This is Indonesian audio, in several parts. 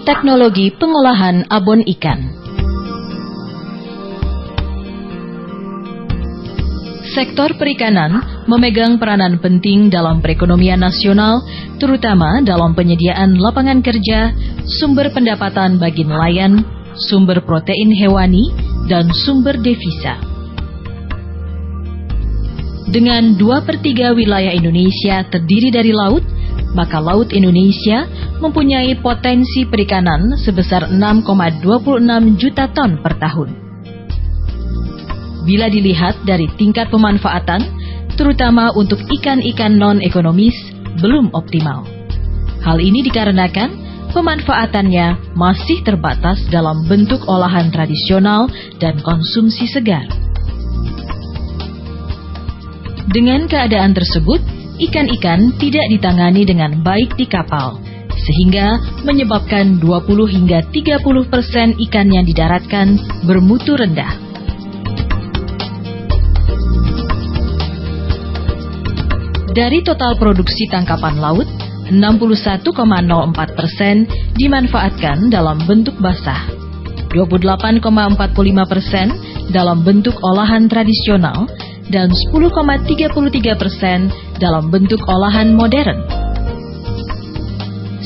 teknologi pengolahan abon ikan. Sektor perikanan memegang peranan penting dalam perekonomian nasional, terutama dalam penyediaan lapangan kerja, sumber pendapatan bagi nelayan, sumber protein hewani, dan sumber devisa. Dengan 2/3 wilayah Indonesia terdiri dari laut, maka Laut Indonesia mempunyai potensi perikanan sebesar 6,26 juta ton per tahun. Bila dilihat dari tingkat pemanfaatan, terutama untuk ikan-ikan non-ekonomis, belum optimal. Hal ini dikarenakan pemanfaatannya masih terbatas dalam bentuk olahan tradisional dan konsumsi segar. Dengan keadaan tersebut, ikan-ikan tidak ditangani dengan baik di kapal, sehingga menyebabkan 20 hingga 30% ikan yang didaratkan bermutu rendah. Dari total produksi tangkapan laut, 61,04% dimanfaatkan dalam bentuk basah, 28,45% dalam bentuk olahan tradisional, dan 10,33% dalam bentuk olahan modern.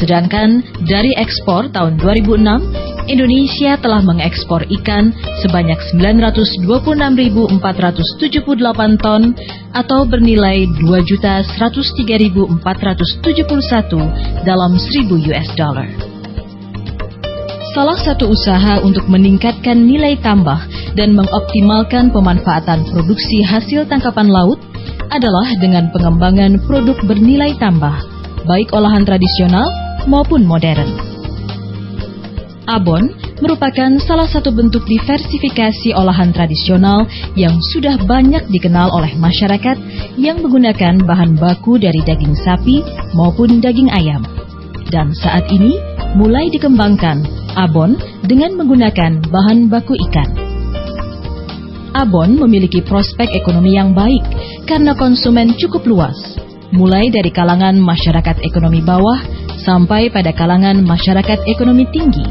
Sedangkan dari ekspor tahun 2006, Indonesia telah mengekspor ikan sebanyak 926.478 ton atau bernilai 2.103.471 dalam $1.000. Salah satu usaha untuk meningkatkan nilai tambah dan mengoptimalkan pemanfaatan produksi hasil tangkapan laut adalah dengan pengembangan produk bernilai tambah, baik olahan tradisional maupun modern. Abon merupakan salah satu bentuk diversifikasi olahan tradisional yang sudah banyak dikenal oleh masyarakat yang menggunakan bahan baku dari daging sapi maupun daging ayam. Dan saat ini mulai dikembangkan abon dengan menggunakan bahan baku ikan. Abon memiliki prospek ekonomi yang baik karena konsumen cukup luas, mulai dari kalangan masyarakat ekonomi bawah sampai pada kalangan masyarakat ekonomi tinggi.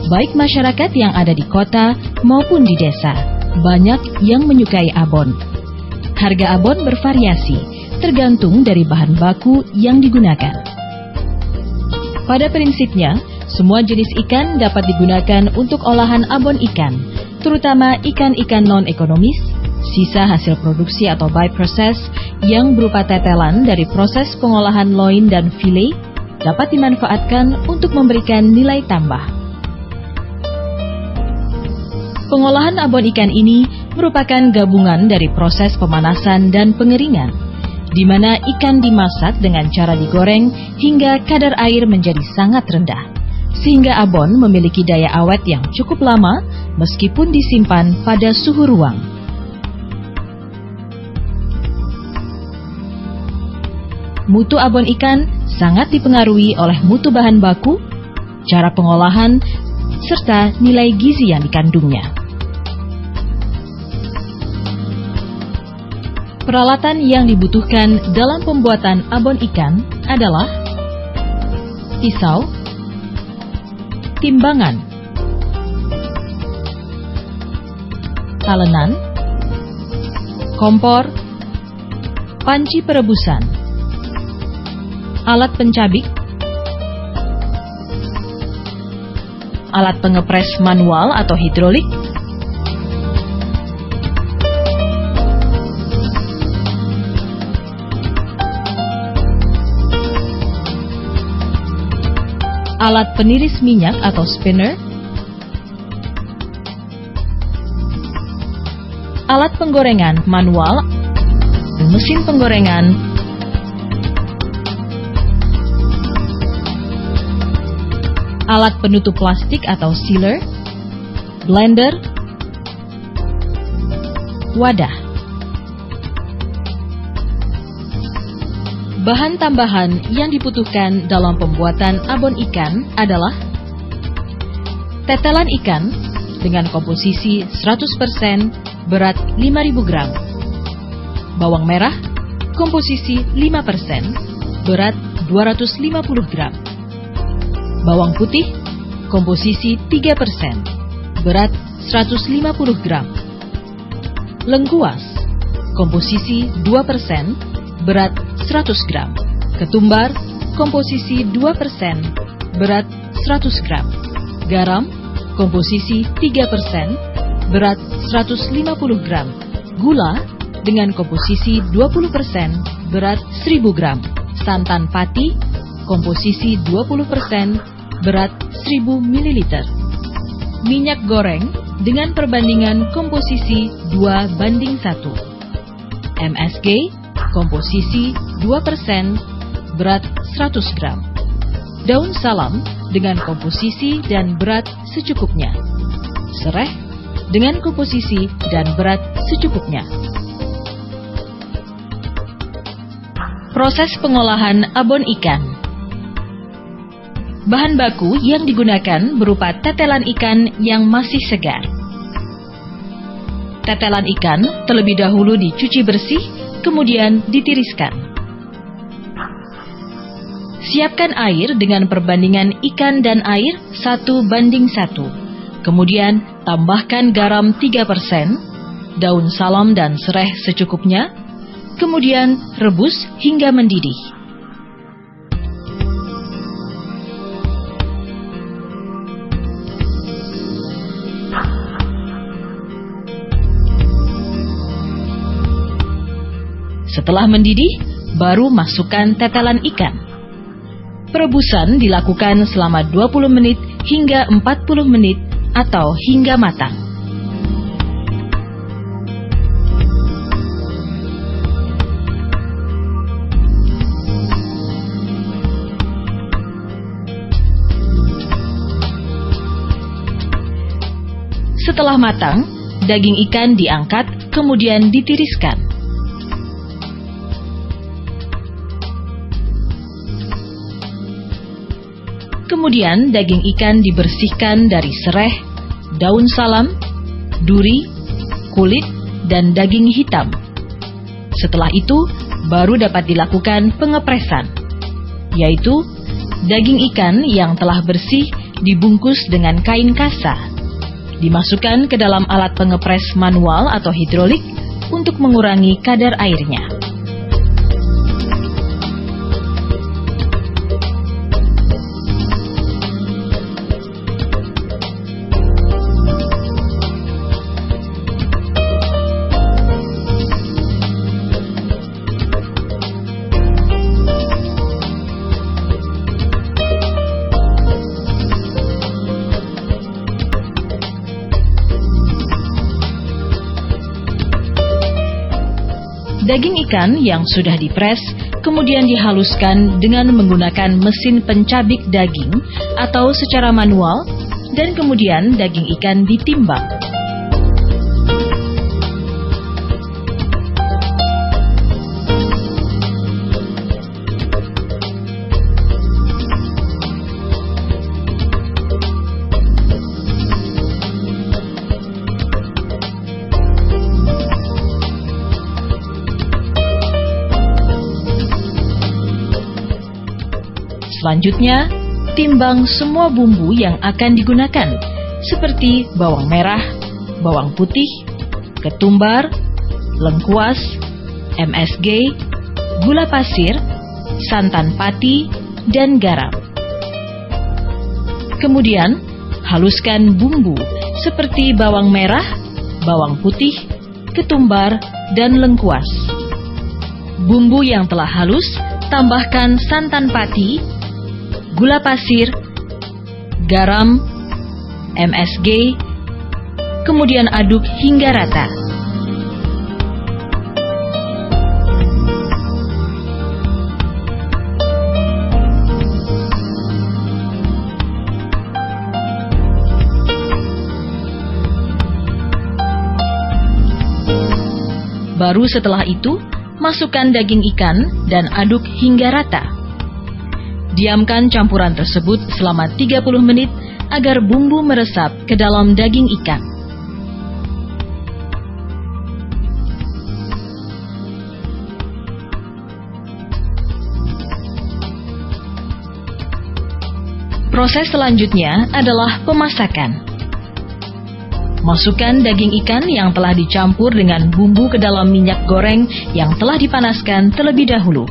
Baik masyarakat yang ada di kota maupun di desa, banyak yang menyukai abon. Harga abon bervariasi, tergantung dari bahan baku yang digunakan. Pada prinsipnya, semua jenis ikan dapat digunakan untuk olahan abon ikan, terutama ikan-ikan non-ekonomis, sisa hasil produksi atau byprocess yang berupa tetelan dari proses pengolahan loin dan filet, dapat dimanfaatkan untuk memberikan nilai tambah. Pengolahan abon ikan ini merupakan gabungan dari proses pemanasan dan pengeringan, di mana ikan dimasak dengan cara digoreng hingga kadar air menjadi sangat rendah, sehingga abon memiliki daya awet yang cukup lama meskipun disimpan pada suhu ruang. Mutu abon ikan sangat dipengaruhi oleh mutu bahan baku, cara pengolahan, serta nilai gizi yang dikandungnya. Peralatan yang dibutuhkan dalam pembuatan abon ikan adalah pisau, timbangan, talenan, kompor, panci perebusan, alat pencabik, alat pengepres manual atau hidrolik, alat peniris minyak atau spinner, alat penggorengan manual, mesin penggorengan, alat penutup plastik atau sealer, blender, wadah. Bahan tambahan yang dibutuhkan dalam pembuatan abon ikan adalah tetelan ikan dengan komposisi 100% berat 5.000 gram, bawang merah komposisi 5% berat 250 gram, bawang putih komposisi 3%, berat 150 gram. Lengkuas, komposisi 2%, berat 100 gram. Ketumbar, komposisi 2%, berat 100 gram. Garam, komposisi 3%, berat 150 gram. Gula, dengan komposisi 20%, berat 1000 gram. Santan pati, komposisi 20%, berat 1000 ml. Minyak goreng dengan perbandingan komposisi 2:1. MSG, komposisi 2%, berat 100 gram. Daun salam dengan komposisi dan berat secukupnya. Sereh dengan komposisi dan berat secukupnya. Proses pengolahan abon ikan. Bahan baku yang digunakan berupa tetelan ikan yang masih segar. Tetelan ikan terlebih dahulu dicuci bersih, kemudian ditiriskan. Siapkan air dengan perbandingan ikan dan air 1:1. Kemudian tambahkan garam 3%, daun salam dan sereh secukupnya. Kemudian rebus hingga mendidih. Setelah mendidih, baru masukkan tetelan ikan. Perebusan dilakukan selama 20 menit hingga 40 menit atau hingga matang. Setelah matang, daging ikan diangkat, kemudian ditiriskan. Kemudian daging ikan dibersihkan dari sereh, daun salam, duri, kulit, dan daging hitam. Setelah itu, baru dapat dilakukan pengepresan, yaitu daging ikan yang telah bersih dibungkus dengan kain kasa, dimasukkan ke dalam alat pengepres manual atau hidrolik untuk mengurangi kadar airnya. Daging ikan yang sudah dipres kemudian dihaluskan dengan menggunakan mesin pencabik daging atau secara manual, dan kemudian daging ikan ditimbang. Selanjutnya, timbang semua bumbu yang akan digunakan, seperti bawang merah, bawang putih, ketumbar, lengkuas, MSG, gula pasir, santan pati, dan garam. Kemudian, haluskan bumbu seperti bawang merah, bawang putih, ketumbar, dan lengkuas. Bumbu yang telah halus, tambahkan santan pati, gula pasir, garam, MSG, kemudian aduk hingga rata. Baru setelah itu, masukkan daging ikan dan aduk hingga rata. Diamkan campuran tersebut selama 30 menit agar bumbu meresap ke dalam daging ikan. Proses selanjutnya adalah pemasakan. Masukkan daging ikan yang telah dicampur dengan bumbu ke dalam minyak goreng yang telah dipanaskan terlebih dahulu.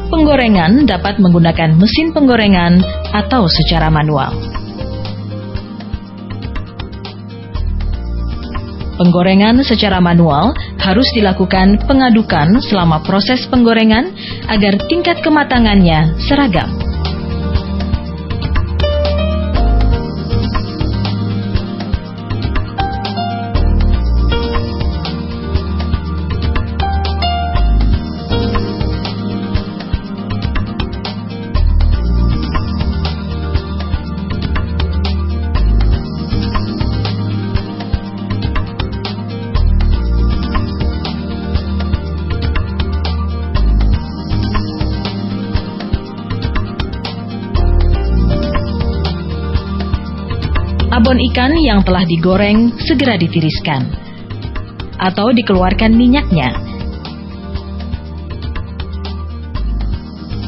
Penggorengan dapat menggunakan mesin penggorengan atau secara manual. Penggorengan secara manual harus dilakukan pengadukan selama proses penggorengan agar tingkat kematangannya seragam. Abon ikan yang telah digoreng segera ditiriskan atau dikeluarkan minyaknya.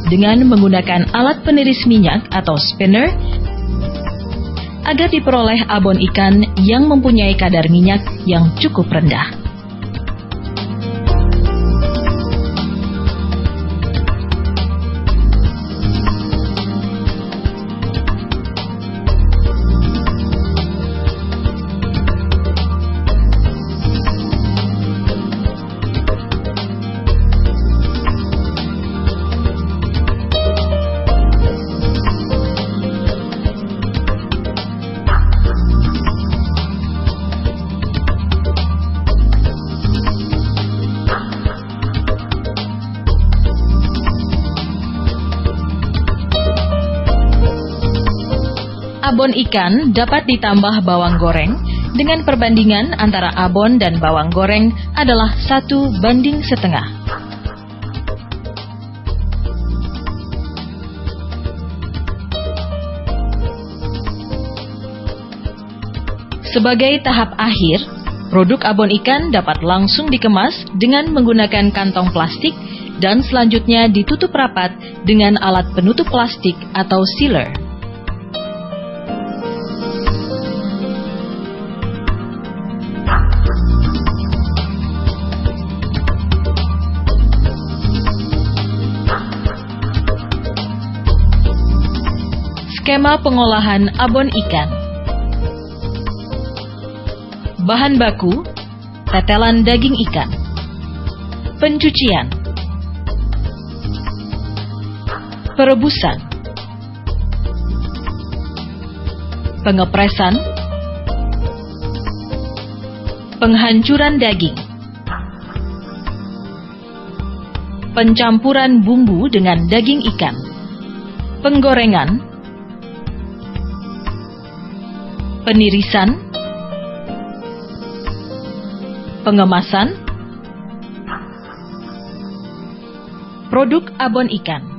Dengan menggunakan alat peniris minyak atau spinner agar diperoleh abon ikan yang mempunyai kadar minyak yang cukup rendah. Abon ikan dapat ditambah bawang goreng dengan perbandingan antara abon dan bawang goreng adalah 1:1,5. Sebagai tahap akhir, produk abon ikan dapat langsung dikemas dengan menggunakan kantong plastik dan selanjutnya ditutup rapat dengan alat penutup plastik atau sealer. Skema pengolahan abon ikan. Bahan baku: tetelan daging ikan. Pencucian. Perebusan. Pengepresan. Penghancuran daging. Pencampuran bumbu dengan daging ikan. Penggorengan. Penirisan. Pengemasan. Produk abon ikan.